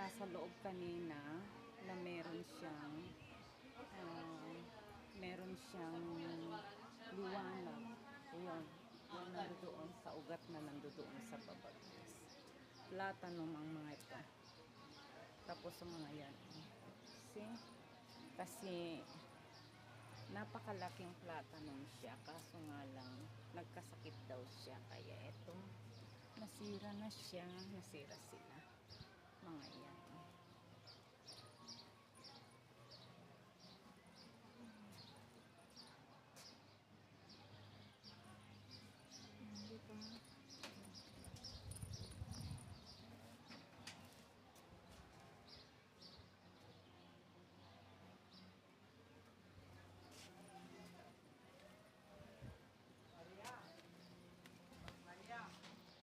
nasa loob kanina na meron siyang liwanag. Ayan, yung nandoon sa ugat na nandoon sa baba. Platanum ang mga ito. Tapos ang mga yan. See? Kasi napakalaking platanum siya, kaso nga lang nagkasakit daw siya, kaya eto nasira na siya, nasira sila mga yan.